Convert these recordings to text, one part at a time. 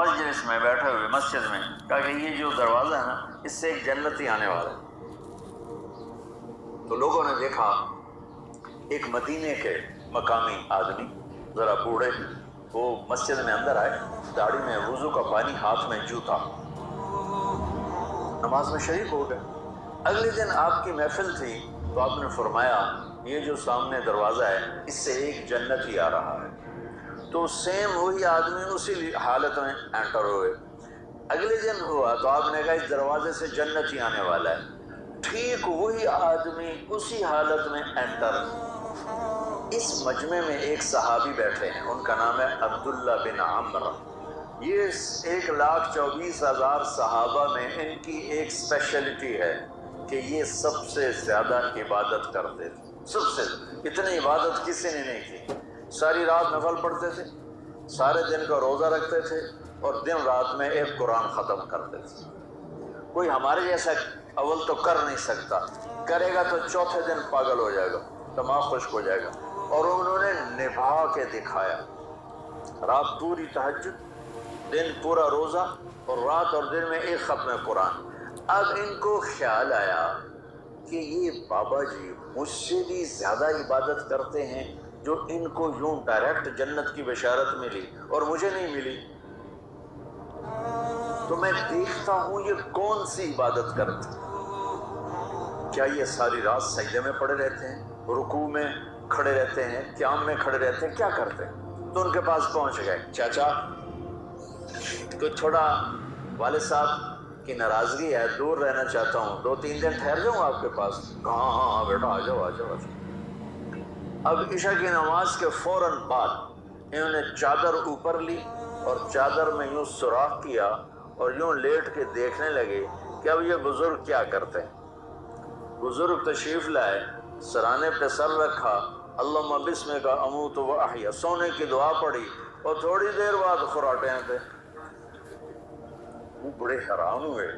مجلس میں بیٹھے ہوئے مسجد میں، کہا کہ یہ جو دروازہ ہے نا اس سے ایک جنتی آنے والا ہے۔ تو لوگوں نے دیکھا ایک مدینے کے مقامی آدمی ذرا بوڑھے، وہ مسجد میں اندر آئے، داڑھی میں وضو کا پانی، ہاتھ میں جوتا، نماز میں شریک ہو گئے۔ اگلے دن آپ کی محفل تھی تو آپ نے فرمایا یہ جو سامنے دروازہ ہے اس سے ایک جنتی آ رہا ہے۔ تو سیم وہی آدمی اسی حالت میں انٹر ہوئے۔ اگلے دن ہوا تو آپ نے کہا اس دروازے سے جنتی آنے والا ہے، ٹھیک وہی آدمی اسی حالت میں انٹر۔ اس مجمع میں ایک صحابی بیٹھے ہیں، ان کا نام ہے عبداللہ بن عمر۔ یہ 1,24,000 صحابہ میں ان کی ایک اسپیشلٹی ہے کہ یہ سب سے زیادہ عبادت کرتے تھے، سب سے اتنی عبادت کسی نے نہیں کی۔ ساری رات نفل پڑھتے تھے، سارے دن کا روزہ رکھتے تھے، اور دن رات میں ایک قرآن ختم کرتے تھے۔ کوئی ہمارے جیسا اول تو کر نہیں سکتا، کرے گا تو چوتھے دن پاگل ہو جائے گا، دماغ خشک ہو جائے گا، اور انہوں نے نبھا کے دکھایا۔ رات پوری تہجد، دن پورا روزہ، اور رات اور دن میں ایک ختم قرآن۔ اب ان کو خیال آیا کہ یہ بابا جی مجھ سے بھی زیادہ عبادت کرتے ہیں، جو ان کو یوں ڈائریکٹ جنت کی بشارت ملی اور مجھے نہیں ملی، تو میں دیکھتا ہوں یہ کون سی عبادت کرتے ہیں۔ کیا یہ ساری رات سجدے میں پڑے رہتے ہیں، رکوع میں کھڑے رہتے ہیں، قیام میں کھڑے رہتے ہیں، کیا کرتے ہیں؟ تو ان کے پاس پہنچ گئے، چاچا تو تھوڑا والد صاحب کی ناراضگی ہے، دور رہنا چاہتا ہوں، 2-3 دن ٹھہر جاؤں آپ کے پاس؟ ہاں ہاں ہاں بیٹا آ جاؤ آ جاؤ آ جاؤ۔ اب عشاء کی نماز کے فوراً بعد انہوں نے چادر اوپر لی اور چادر میں یوں سوراخ کیا اور یوں لیٹ کے دیکھنے لگے کہ اب یہ بزرگ کیا کرتے ہیں۔ بزرگ تشریف لائے، سرانے پہ سر رکھا، اللہم بسمک اموت و احیا، سونے کی دعا پڑھی، اور تھوڑی دیر بعد خراٹے پہ۔ وہ بڑے حیران ہوئے،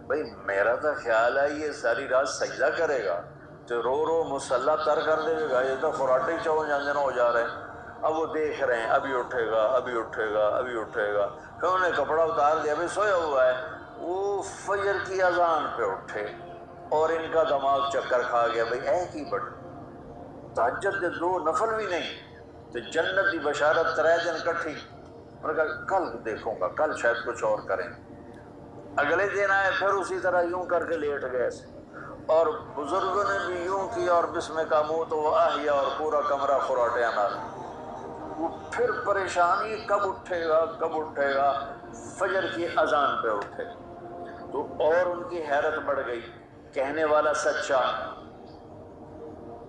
بھئی میرا تو خیال ہے یہ ساری رات سجدہ کرے گا تو رو رو مصلی تر کر دے گا، یہ تو خراٹے چون جاندے نہ ہو جا رہے ہیں۔ اب وہ دیکھ رہے ہیں ابھی اٹھے گا ابھی اٹھے گا ابھی اٹھے گا، پھر انہوں نے کپڑا اتار دیا، ابھی سویا ہوا ہے۔ وہ فجر کی اذان پہ اٹھے اور ان کا دماغ چکر کھا گیا، بھئی اے کی بڑھ تہجد دے 2 نفل بھی نہیں تو جنت دی بشارت 3 دن کٹھی۔ انہوں نے کہا کل دیکھوں گا، کل شاید کچھ اور کریں۔ اگلے دن آئے، پھر اسی طرح یوں کر کے لیٹ گئے، اور بزرگوں نے بھی یوں کیا، اور بسمک اموت و احیا، اور پورا کمرہ خراٹے انار۔ وہ پھر پریشانی کب اٹھے گا کب اٹھے گا، فجر کی اذان پہ اٹھے تو اور ان کی حیرت بڑھ گئی، کہنے والا سچا،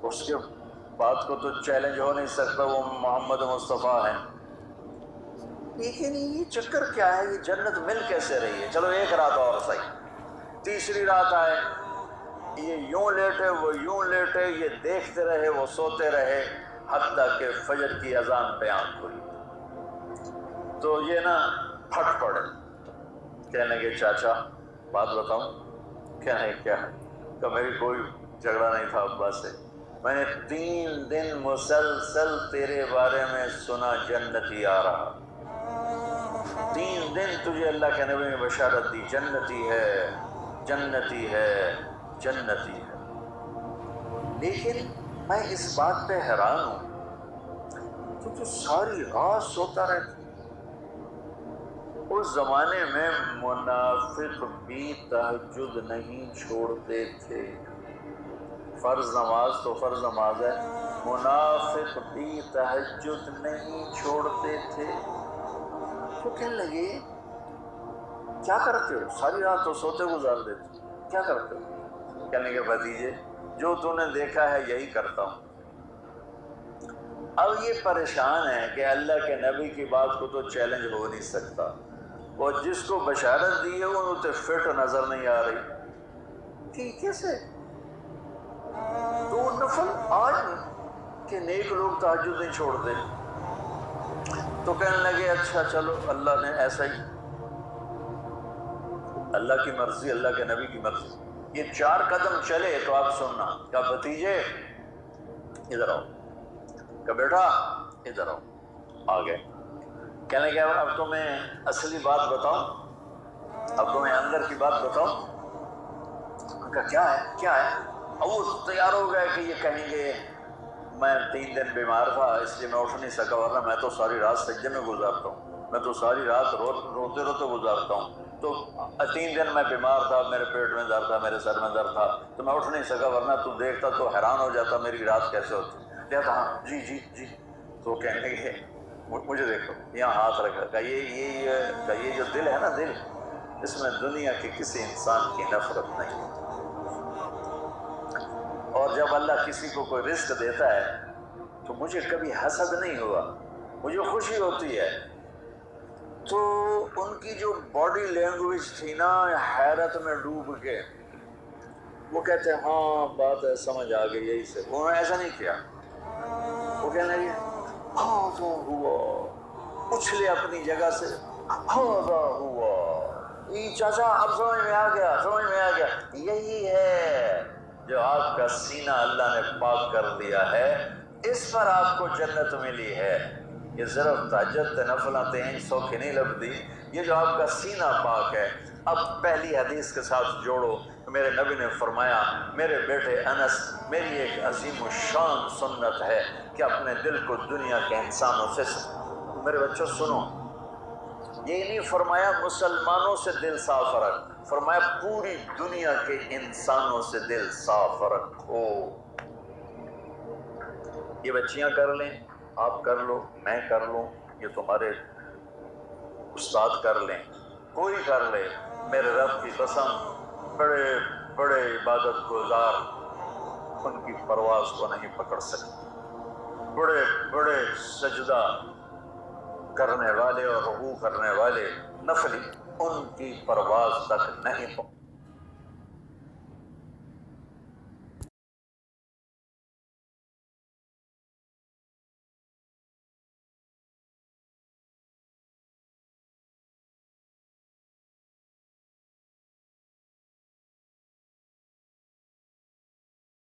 اس کے بات کو تو چیلنج ہو نہیں سکتا، وہ محمد مصطفیٰ ہیں، لیکن یہ چکر کیا ہے، یہ جنت مل کیسے رہی ہے؟ چلو ایک رات اور صحیح۔ تیسری رات آئے، یہ یوں لیٹے وہ یوں لیٹے، یہ دیکھتے رہے وہ سوتے رہے، حتیٰ کہ فجر کی اذان پہ آنکھ کھلی تو یہ نا پھٹ پڑے، کہنے لگے چاچا بات بتاؤں؟ کہنے کیا ہے؟ کہ میری کوئی جھگڑا نہیں تھا ابا سے، میں نے 3 دن مسلسل تیرے بارے میں سنا جنتی آ رہا، 3 دن تجھے اللہ کے نبی نے بشارت دی جنتی ہے جنتی ہے جنتی ہے، لیکن میں اس بات پہ حیران ہوں تو ساری رات سوتا رہتا۔ اس زمانے میں منافق بھی تہجد نہیں چھوڑتے تھے، فرض نماز تو فرض نماز ہے، منافق بھی تہجد نہیں چھوڑتے تھے۔ تو کہنے لگے کیا کرتے ہو، ساری رات تو سوتے گزار دیتے، کیا کرتے ہو؟ کہنے لگے بھتیجے جو تو نے دیکھا ہے یہی کرتا ہوں۔ اب یہ پریشان ہے کہ اللہ کے نبی کی بات کو تو چیلنج ہو نہیں سکتا، اور جس کو بشارت دی ہے انہوں تے فٹ نظر نہیں آ رہی کہ کیسے 2 نفل آج کہ نیک لوگ تہجد نہیں چھوڑتے۔ تو کہنے لگے اچھا چلو اللہ نے ایسا ہی، اللہ کی مرضی اللہ کے نبی کی مرضی۔ یہ 4 قدم چلے تو آپ سننا، کہا بھتیجے ادھر آؤ، کہا بیٹا ادھر آؤ، آ گئے، کہنے لگے اب تمہیں اصلی بات بتاؤں، اب تمہیں اندر کی بات بتاؤں؟ ان کا کیا ہے کیا ہے؟ اب وہ تیار ہو گیا کہ یہ کہیں گے میں 3 دن بیمار تھا اس لیے میں اٹھ نہیں سکا، ورنہ میں تو ساری رات سجدے میں گزارتا ہوں، میں تو ساری رات روتے روتے گزارتا ہوں، تو 3 دن میں بیمار تھا، میرے پیٹ میں درد تھا، میرے سر میں درد تھا، تو میں اٹھ نہیں سکا، ورنہ تو دیکھتا تو حیران ہو جاتا میری رات کیسے ہوتی۔ کہتا ہاں جی جی جی۔ تو کہنے لگے مجھے دیکھو یہاں ہاتھ رکھا کہ یہ جو دل ہے نا، دل اس میں دنیا کے کسی انسان کی نفرت نہیں ہے، اور جب اللہ کسی کو کوئی رزق دیتا ہے تو مجھے کبھی حسد نہیں ہوا، مجھے خوشی ہوتی ہے۔ تو ان کی جو باڈی لینگویج تھی نا، حیرت میں ڈوب کے وہ کہتے ہیں ہاں بات ہے سمجھ آ گئی، یہی سے انہوں نے ایسا نہیں کیا، وہ کہنے لگے ہاں تو ہوا، اچھلے اپنی جگہ سے ہاں ہوا، یہ چاچا اب سمجھ میں آ گیا، سمجھ میں آ گیا، یہی ہے جو آپ کا سینہ اللہ نے پاک کر دیا ہے، اس پر آپ کو جنت ملی ہے۔ یہ صرف تہجد نفلاں تین سوکھی نہیں لبدی، یہ جو آپ کا سینہ پاک ہے۔ اب پہلی حدیث کے ساتھ جوڑو، میرے نبی نے فرمایا میرے بیٹے انس، میری ایک عظیم الشان سنت ہے کہ اپنے دل کو دنیا کے انسانوں سے میرے بچوں سنو، یہ نہیں فرمایا مسلمانوں سے دل صاف رکھ، فرمایا پوری دنیا کے انسانوں سے دل صاف رکھو۔ یہ بچیاں کر لیں، آپ کر لو، میں کر لوں، یہ تمہارے استاد کر لیں، کوئی کر لے، میرے رب کی قسم بڑے بڑے عبادت گزار ان کی پرواز کو نہیں پکڑ سکتے، بڑے بڑے سجدہ کرنے والے اور رکوع کرنے والے نفلی ان کی پرواز تک نہیں پکڑ